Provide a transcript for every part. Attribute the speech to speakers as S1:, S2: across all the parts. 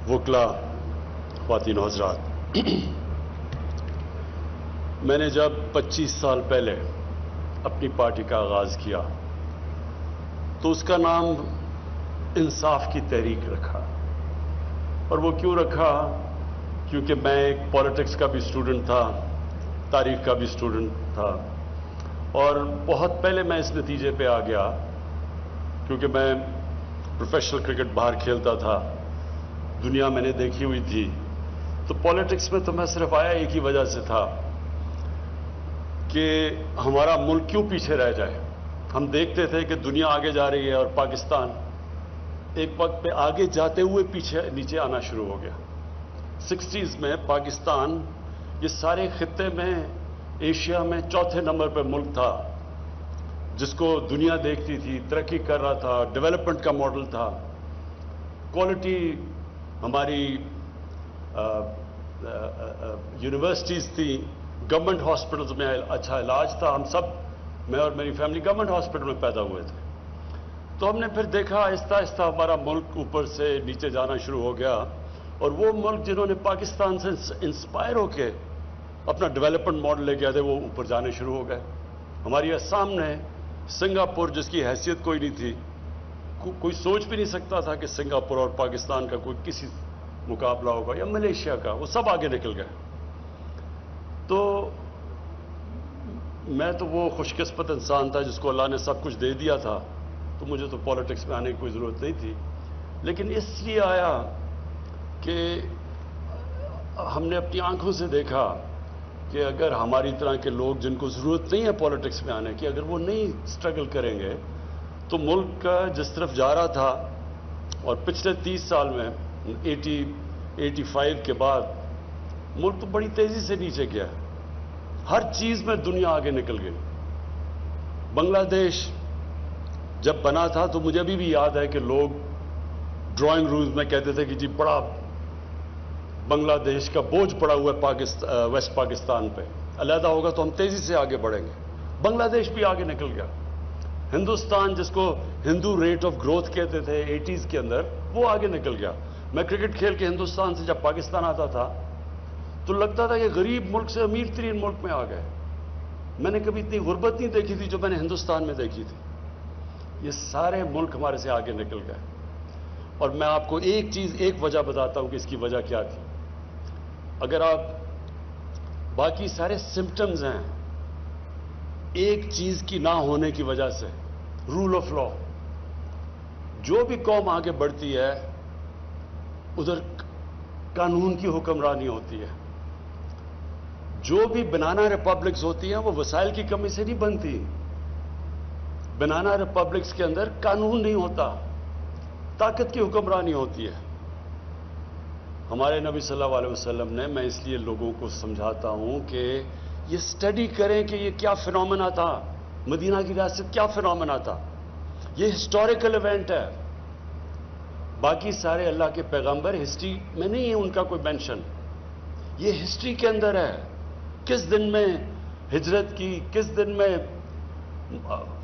S1: वकला ख्वातीन हज़रात, मैंने जब 25 साल पहले अपनी पार्टी का आगाज़ किया तो उसका नाम इंसाफ की तहरीक रखा। और वो क्यों रखा? क्योंकि मैं एक पॉलिटिक्स का भी स्टूडेंट था, तारीख का भी स्टूडेंट था, और बहुत पहले मैं इस नतीजे पे आ गया क्योंकि मैं प्रोफेशनल क्रिकेट बाहर खेलता था, दुनिया मैंने देखी हुई थी। तो पॉलिटिक्स में तो मैं सिर्फ आया एक ही वजह से था कि हमारा मुल्क क्यों पीछे रह जाए। हम देखते थे कि दुनिया आगे जा रही है और पाकिस्तान एक वक्त पे आगे जाते हुए पीछे नीचे आना शुरू हो गया। 60s में पाकिस्तान ये सारे खित्ते में एशिया में चौथे नंबर पर मुल्क था जिसको दुनिया देखती थी, तरक्की कर रहा था, डेवलपमेंट का मॉडल था, क्वालिटी हमारी यूनिवर्सिटीज़ थी, गवर्नमेंट हॉस्पिटल्स में अच्छा इलाज था। हम सब, मैं और मेरी फैमिली गवर्नमेंट हॉस्पिटल में पैदा हुए थे। तो हमने फिर देखा आहिस्ता आहिस्ता हमारा मुल्क ऊपर से नीचे जाना शुरू हो गया, और वो मुल्क जिन्होंने पाकिस्तान से इंस्पायर होके अपना डेवलपमेंट मॉडल लेके आए थे वो ऊपर जाने शुरू हो गए। हमारे सामने सिंगापुर, जिसकी हैसियत कोई नहीं थी, कोई सोच भी नहीं सकता था कि सिंगापुर और पाकिस्तान का कोई किसी मुकाबला होगा, या मलेशिया का, वो सब आगे निकल गए। तो मैं तो वो खुशकिस्मत इंसान था जिसको अल्लाह ने सब कुछ दे दिया था, तो मुझे तो पॉलिटिक्स में आने की कोई ज़रूरत नहीं थी। लेकिन इसलिए आया कि हमने अपनी आंखों से देखा कि अगर हमारी तरह के लोग जिनको ज़रूरत नहीं है पॉलिटिक्स में आने की, अगर वो नहीं स्ट्रगल करेंगे तो मुल्क जिस तरफ जा रहा था, और पिछले 30 साल में 85 के बाद मुल्क तो बड़ी तेज़ी से नीचे गया। हर चीज़ में दुनिया आगे निकल गई। बांग्लादेश जब बना था तो मुझे अभी भी याद है कि लोग ड्राइंग रूम्स में कहते थे कि जी बड़ा बांग्लादेश का बोझ पड़ा हुआ है वेस्ट पाकिस्तान पे, अलहदा होगा तो हम तेजी से आगे बढ़ेंगे। बांग्लादेश भी आगे निकल गया। हिंदुस्तान, जिसको हिंदू रेट ऑफ ग्रोथ कहते थे 80s के अंदर, वो आगे निकल गया। मैं क्रिकेट खेल के हिंदुस्तान से जब पाकिस्तान आता था तो लगता था कि गरीब मुल्क से अमीर तरीन मुल्क में आ गए। मैंने कभी इतनी गुर्बत नहीं देखी थी जो मैंने हिंदुस्तान में देखी थी। ये सारे मुल्क हमारे से आगे निकल गए। और मैं आपको एक चीज़, एक वजह बताता हूं कि इसकी वजह क्या थी। अगर आप बाकी सारे सिम्टम्स हैं एक चीज की ना होने की वजह से, रूल ऑफ लॉ। जो भी कौम आगे बढ़ती है उधर कानून की हुक्मरानी होती है। जो भी बनाना रिपब्लिक्स होती हैं वो वसाइल की कमी से नहीं बनती। बनाना रिपब्लिक्स के अंदर कानून नहीं होता, ताकत की हुक्मरानी होती है। हमारे नबी सल्लल्लाहु अलैहि वसल्लम ने, मैं इसलिए लोगों को समझाता हूं कि ये स्टडी करें कि ये क्या फिनोमेना था, मदीना की रियासत क्या फिनोमेना था। ये हिस्टोरिकल इवेंट है। बाकी सारे अल्लाह के पैगंबर हिस्ट्री में नहीं है उनका कोई मेंशन, ये हिस्ट्री के अंदर है। किस दिन में हिजरत की, किस दिन में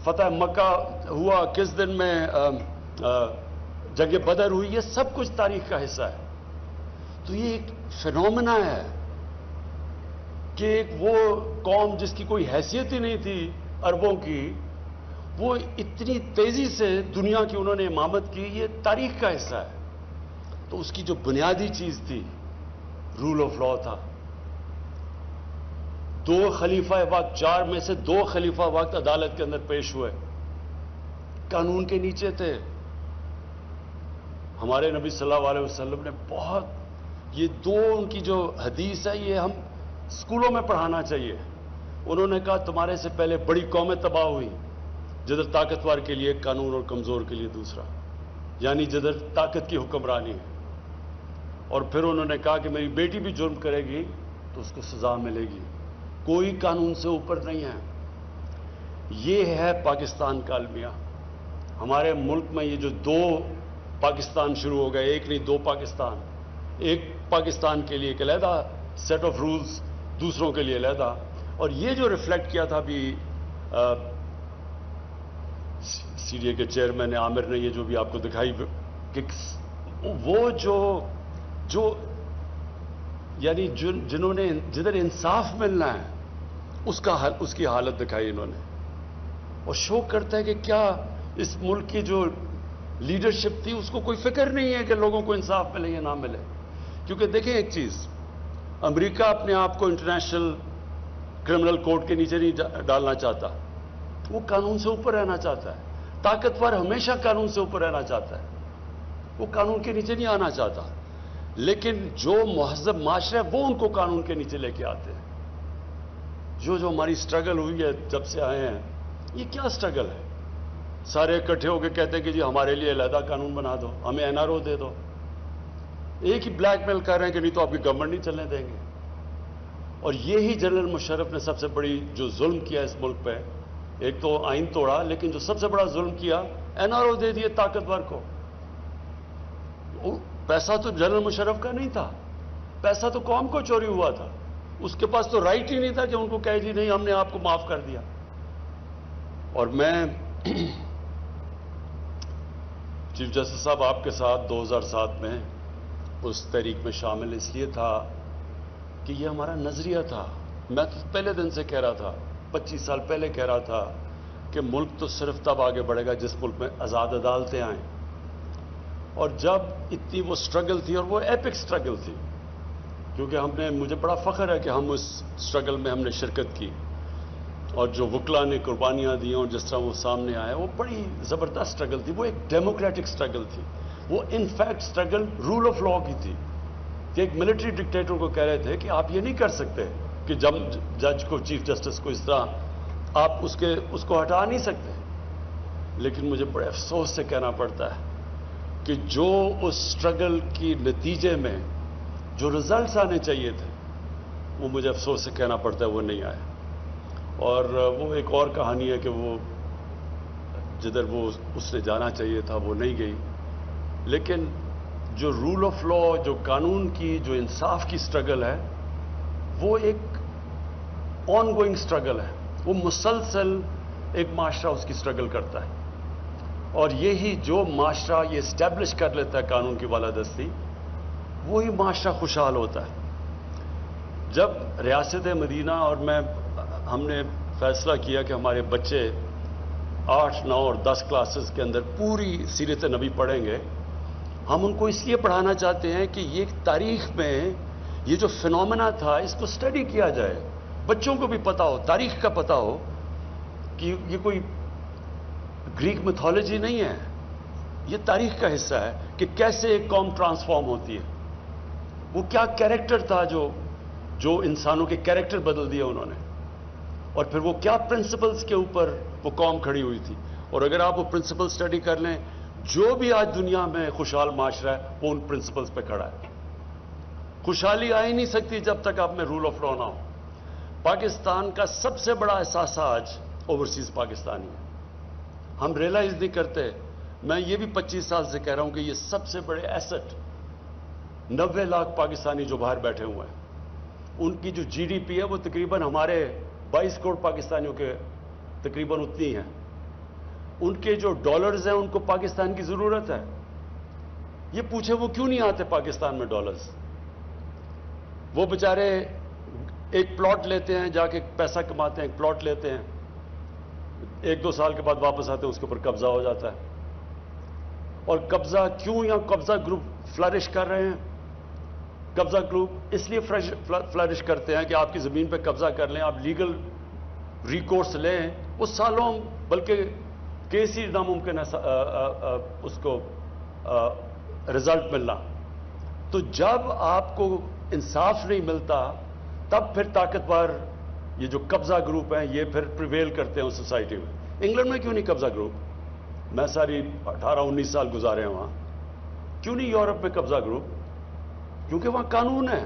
S1: फतह मक्का हुआ, किस दिन में जंग बदर हुई, ये सब कुछ तारीख का हिस्सा है। तो ये एक फिनोमेना है कि एक वो कौम जिसकी कोई हैसियत ही नहीं थी अरबों की, वो इतनी तेजी से दुनिया की उन्होंने इमामत की, ये तारीख का हिस्सा है। तो उसकी जो बुनियादी चीज थी रूल ऑफ लॉ था। 2 खलीफा वक्त, 4 में से 2 खलीफा वक्त अदालत के अंदर पेश हुए, कानून के नीचे थे। हमारे नबी सल्लल्लाहु अलैहि वसल्लम ने बहुत, ये 2 उनकी जो हदीस है ये हम स्कूलों में पढ़ाना चाहिए। उन्होंने कहा तुम्हारे से पहले बड़ी कौमें तबाह हुई, जिधर ताकतवर के लिए कानून और कमजोर के लिए दूसरा, यानी जिधर ताकत की हुक्मरानी है। और फिर उन्होंने कहा कि मेरी बेटी भी जुर्म करेगी तो उसको सजा मिलेगी, कोई कानून से ऊपर नहीं है। ये है पाकिस्तान का अलमिया। हमारे मुल्क में ये जो 2 पाकिस्तान शुरू हो गए, एक नहीं 2 पाकिस्तान, एक पाकिस्तान के लिए एक अलहदा सेट ऑफ रूल्स, दूसरों के लिए अलहदा। और ये जो रिफ्लेक्ट किया था अभी सीडीए के चेयरमैन आमिर ने, ये जो भी आपको दिखाई कि وہ جو یعنی جدھر انصاف ملنا ہے اس کی حالت دکھائی انہوں نے، اور شو کرتا ہے کہ کیا اس ملک کی جو لیڈرشپ تھی اس کو کوئی فکر نہیں ہے کہ لوگوں کو انصاف ملے یا نہ ملے. کیونکہ دیکھیں ایک چیز، امریکہ اپنے آپ کو انٹرنیشنل کرمنل کورٹ کے نیچے نہیں ڈالنا چاہتا، وہ قانون سے اوپر رہنا چاہتا ہے. طاقتور ہمیشہ قانون سے اوپر رہنا چاہتا ہے، وہ قانون کے نیچے نہیں آنا چاہتا. لیکن جو مہذب معاشرہ ہے وہ ان کو قانون کے نیچے لے کے آتے ہیں. جو ہماری سٹرگل ہوئی ہے جب سے آئے ہیں، یہ کیا سٹرگل ہے؟ سارے اکٹھے ہو کے کہتے ہیں کہ جی ہمارے لیے علیحدہ قانون بنا دو، ہمیں NRO دے دو. ایک ہی بلیک میل کر رہے ہیں کہ نہیں تو آپ کی گورنمنٹ نہیں چلنے دیں گے. اور یہی جنرل مشرف نے سب سے بڑی جو ظلم کیا اس ملک پہ، ایک تو آئین توڑا، لیکن جو سب سے بڑا ظلم کیا NRO دے دیے طاقتور کو. پیسہ تو جنرل مشرف کا نہیں تھا، پیسہ تو قوم کو چوری ہوا تھا. اس کے پاس تو رائٹ ہی نہیں تھا کہ ان کو کہے جی نہیں ہم نے آپ کو معاف کر دیا. اور میں چیف جسٹس صاحب آپ کے ساتھ 2007 میں اس تحریک میں شامل اس لیے تھا کہ یہ ہمارا نظریہ تھا. میں تو پہلے دن سے کہہ رہا تھا، 25 سال پہلے کہہ رہا تھا کہ ملک تو صرف تب آگے بڑھے گا جس ملک میں آزاد عدالتیں آئیں. اور جب اتنی وہ سٹرگل تھی، اور وہ ایپک سٹرگل تھی، کیونکہ مجھے بڑا فخر ہے کہ ہم اس سٹرگل میں ہم نے شرکت کی، اور جو وکلا نے قربانیاں دی اور جس طرح وہ سامنے آئے، وہ بڑی زبردست سٹرگل تھی. وہ ایک ڈیموکریٹک سٹرگل تھی. وہ in fact struggle rule of law کی تھی کہ ایک ملٹری ڈکٹیٹر کو کہہ رہے تھے کہ آپ یہ نہیں کر سکتے کہ جج کو، چیف جسٹس کو اس طرح آپ اس کو ہٹا نہیں سکتے. لیکن مجھے بڑے افسوس سے کہنا پڑتا ہے کہ جو اس سٹرگل کی نتیجے میں جو رزلٹس آنے چاہیے تھے، وہ مجھے افسوس سے کہنا پڑتا ہے وہ نہیں آئے. اور وہ ایک اور کہانی ہے کہ وہ جدھر وہ اس نے جانا چاہیے تھا وہ نہیں گئی. لیکن جو رول آف لا، جو قانون کی، جو انصاف کی سٹرگل ہے، وہ ایک آن گوئنگ سٹرگل ہے. وہ مسلسل ایک معاشرہ اس کی سٹرگل کرتا ہے. اور یہی جو معاشرہ یہ اسٹیبلش کر لیتا ہے قانون کی بالادستی، وہی معاشرہ خوشحال ہوتا ہے. جب ریاست مدینہ اور ہم نے فیصلہ کیا کہ ہمارے بچے 8، 9 اور 10 کلاسز کے اندر پوری سیرت نبی پڑھیں گے. ہم ان کو اس لیے پڑھانا چاہتے ہیں کہ یہ تاریخ میں یہ جو فینومینا تھا اس کو اسٹڈی کیا جائے، بچوں کو بھی پتا ہو، تاریخ کا پتا ہو کہ یہ کوئی گریک میتھولوجی نہیں ہے، یہ تاریخ کا حصہ ہے کہ کیسے ایک قوم ٹرانسفارم ہوتی ہے. وہ کیا کیریکٹر تھا جو انسانوں کے کیریکٹر بدل دیا انہوں نے، اور پھر وہ کیا پرنسپلز کے اوپر وہ قوم کھڑی ہوئی تھی. اور اگر آپ وہ پرنسپل اسٹڈی کر لیں، جو بھی آج دنیا میں خوشحال معاشرہ ہے وہ ان پرنسپلز پہ کھڑا ہے. خوشحالی آ ہی نہیں سکتی جب تک آپ میں رول آف لا نہ ہو. پاکستان کا سب سے بڑا اثاثہ آج اوورسیز پاکستانی ہے. ہم ریئلائز نہیں کرتے. میں یہ بھی 25 سال سے کہہ رہا ہوں کہ یہ سب سے بڑے ایسٹ 90 لاکھ پاکستانی جو باہر بیٹھے ہوئے ہیں، ان کی جو GDP ہے وہ تقریباً ہمارے 22 کروڑ پاکستانیوں کے تقریباً اتنی ہیں. ان کے جو ڈالرز ہیں ان کو پاکستان کی ضرورت ہے. یہ پوچھے وہ کیوں نہیں آتے پاکستان میں ڈالرز؟ وہ بیچارے ایک پلاٹ لیتے ہیں، جا کے پیسہ کماتے ہیں، ایک پلاٹ لیتے ہیں، 1-2 سال کے بعد واپس آتے ہیں، اس کے اوپر قبضہ ہو جاتا ہے. اور قبضہ کیوں یہاں قبضہ گروپ فلرش کر رہے ہیں؟ قبضہ گروپ اس لیے فلرش کرتے ہیں کہ آپ کی زمین پہ قبضہ کر لیں، آپ لیگل ریکورس لیں، وہ سالوں بلکہ کیس ہی ناممکن ہے اس کو رزلٹ ملنا. تو جب آپ کو انصاف نہیں ملتا تب پھر طاقتور یہ جو قبضہ گروپ ہیں یہ پھر پریویل کرتے ہیں اس سوسائٹی میں. انگلینڈ میں کیوں نہیں قبضہ گروپ؟ میں ساری 18-19 سال گزارے ہیں وہاں. کیوں نہیں یورپ میں قبضہ گروپ؟ کیونکہ وہاں قانون ہے.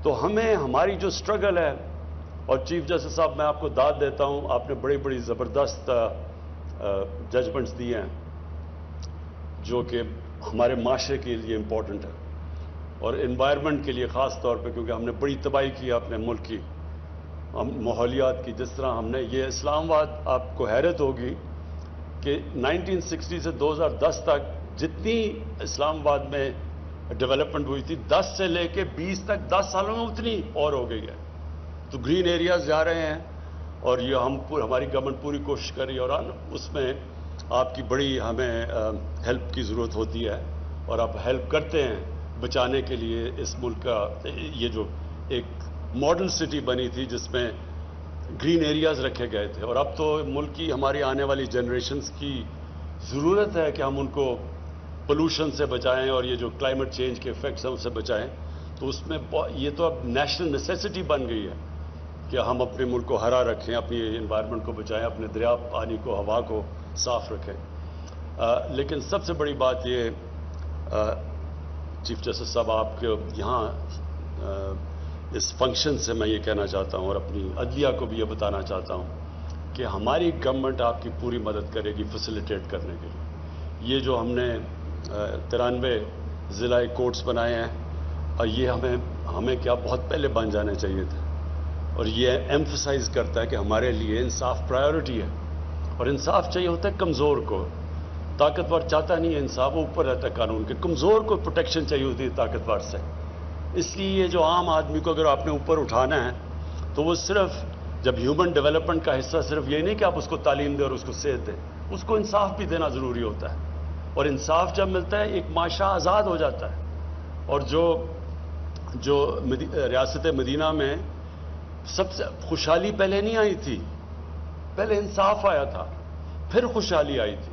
S1: تو ہمیں ہماری جو سٹرگل ہے، اور چیف جسٹس صاحب میں آپ کو داد دیتا ہوں، آپ نے بڑی بڑی زبردست ججمنٹس دیے ہیں جو کہ ہمارے معاشرے کے لیے امپورٹنٹ ہے، اور انوائرمنٹ کے لیے خاص طور پہ، کیونکہ ہم نے بڑی تباہی کی اپنے ملک کی، ماحولیات کی. جس طرح ہم نے یہ اسلام آباد، آپ کو حیرت ہوگی کہ 1960 سے 2010 تک जितनी इस्लामाबाद में डेवलपमेंट हुई थी 10 से लेके 20 तक 10 सालों में उतनी और हो गई है। तो ग्रीन एरियाज जा रहे हैं और ये हमारी गवर्नमेंट पूरी कोशिश कर रही है और उसमें आपकी बड़ी हमें हेल्प की ज़रूरत होती है और आप हेल्प करते हैं बचाने के लिए इस मुल्क का। ये जो एक मॉडल सिटी बनी थी जिसमें ग्रीन एरियाज रखे गए थे और अब तो मुल्क की हमारी आने वाली जनरेशन्स की ज़रूरत है कि हम उनको पोल्यूशन से बचाएं और ये जो क्लाइमेट चेंज के इफेक्ट्स हैं उससे बचाएं। तो उसमें ये तो अब नेशनल नेसेसिटी बन गई है कि हम अपने मुल्क को हरा रखें, अपनी एनवायरनमेंट को बचाएं, अपने दरिया पानी को हवा को साफ रखें। लेकिन सबसे बड़ी बात ये चीफ जस्टिस साहब आपके यहाँ इस फंक्शन से मैं ये कहना चाहता हूँ और अपनी अदलिया को भी ये बताना चाहता हूँ कि हमारी गवर्नमेंट आपकी पूरी मदद करेगी फैसिलिटेट करने के लिए। ये जो हमने 93 ज़िला कोर्ट्स बनाए हैं और ये हमें क्या बहुत पहले बन जाने चाहिए थे और ये एम्फसाइज करता है कि हमारे लिए इंसाफ प्रायोरिटी है और इंसाफ चाहिए होता है कमज़ोर को। ताकतवर चाहता नहीं है इंसाफ, वो ऊपर रहता है कानून के। कमज़ोर को प्रोटेक्शन चाहिए होती है ताकतवर से। इसलिए ये जो आम आदमी को अगर आपने ऊपर उठाना है तो वो सिर्फ जब ह्यूमन डेवलपमेंट का हिस्सा सिर्फ ये नहीं कि आप उसको तालीम दें और उसको सेहत दें, उसको इंसाफ भी देना ज़रूरी होता है। और इंसाफ जब मिलता है एक माशरा आज़ाद हो जाता है। और जो रियासत मदीना में सबसे खुशहाली पहले नहीं आई थी, पहले इंसाफ आया था, फिर खुशहाली आई थी।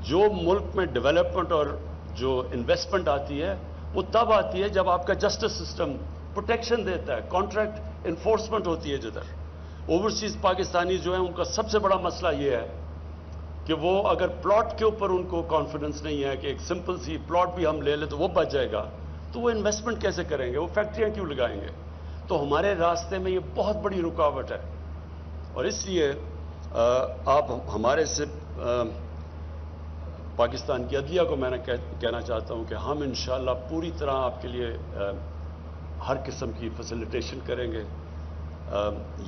S1: जो मुल्क में डेवलपमेंट और जो इन्वेस्टमेंट आती है वो तब आती है जब आपका जस्टिस सिस्टम प्रोटेक्शन देता है, कॉन्ट्रैक्ट इन्फोर्समेंट होती है। जिधर ओवरसीज पाकिस्तानी जो है उनका सबसे बड़ा मसला ये है कि वो अगर प्लॉट के ऊपर उनको कॉन्फिडेंस नहीं है कि एक सिंपल सी प्लॉट भी हम ले लें तो वो बच जाएगा, तो वो इन्वेस्टमेंट कैसे करेंगे, वो फैक्ट्रियां क्यों लगाएंगे। तो हमारे रास्ते में ये बहुत बड़ी रुकावट है और इसलिए आप हमारे से पाकिस्तान की अदलिया को मैंने कहना चाहता हूं कि हम इंशाअल्लाह पूरी तरह आपके लिए हर किस्म की फैसिलिटेशन करेंगे।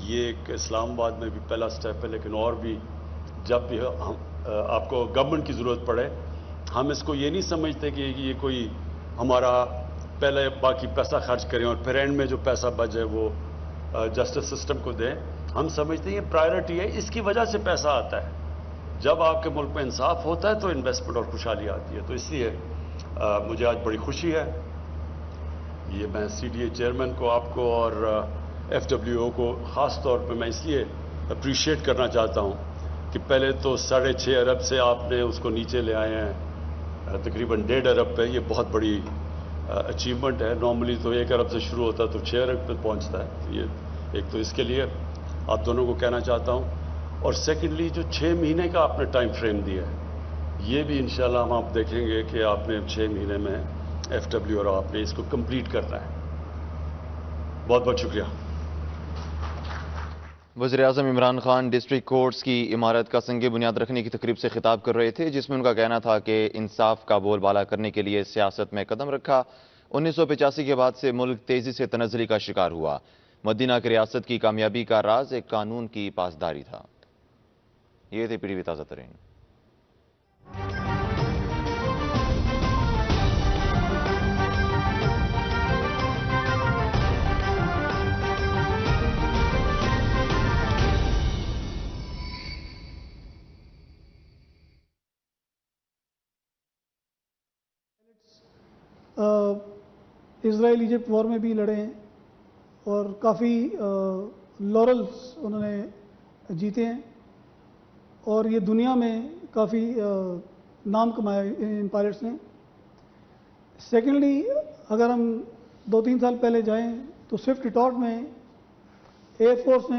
S1: ये एक इस्लामाबाद में भी पहला स्टेप है, लेकिन और भी जब भी हम आपको गवर्नमेंट की ज़रूरत पड़े, हम इसको ये नहीं समझते कि ये कोई हमारा पहले बाकी पैसा खर्च करें और फिर एंड में जो पैसा बच जाए वो जस्टिस सिस्टम को दें। हम समझते हैं ये प्रायोरिटी है, इसकी वजह से पैसा आता है। जब आपके मुल्क में इंसाफ होता है तो इन्वेस्टमेंट और खुशहाली आती है। तो इसलिए मुझे आज बड़ी खुशी है, ये मैं CDA चेयरमैन को, आपको और FWO को ख़ास तौर पे मैं इसलिए अप्रिशिएट करना चाहता हूँ कि पहले तो 6.5 अरब से आपने उसको नीचे ले आए हैं तकरीबन 1.5 अरब पे। ये बहुत बड़ी अचीवमेंट है। नॉर्मली तो 1 अरब से शुरू होता है तो 6 अरब पे पहुँचता है। ये एक तो इसके लिए आप दोनों को कहना चाहता हूँ। और सेकेंडली जो 6 महीने का आपने टाइम फ्रेम दिया है, ये भी इंशाल्लाह हम आप देखेंगे कि आपने 6 महीने में FW और आपने इसको कंप्लीट करना है। बहुत बहुत शुक्रिया।
S2: वज़ीर-ए-आज़म इमरान खान डिस्ट्रिक्ट कोर्ट्स की इमारत का संग बुनियाद रखने की तकरीब से खिताब कर रहे थे, जिसमें उनका कहना था कि इंसाफ का बोलबाला करने के लिए सियासत में कदम रखा। 1985 के बाद से मुल्क तेजी से तनज़्ज़ुली का शिकार हुआ। मदीना की रियासत की कामयाबी का राज एक कानून की पासदारी था। ये थे PTV ताज़ा तरीन।
S3: इज़राइल इजिप्ट वॉर में भी लड़े हैं और काफ़ी लॉरल्स उन्होंने जीते हैं और ये दुनिया में काफ़ी नाम कमाया इन पायलट्स ने। सेकेंडली अगर हम 2-3 साल पहले जाएं तो स्विफ्ट रिटॉर्ट में एयरफोर्स ने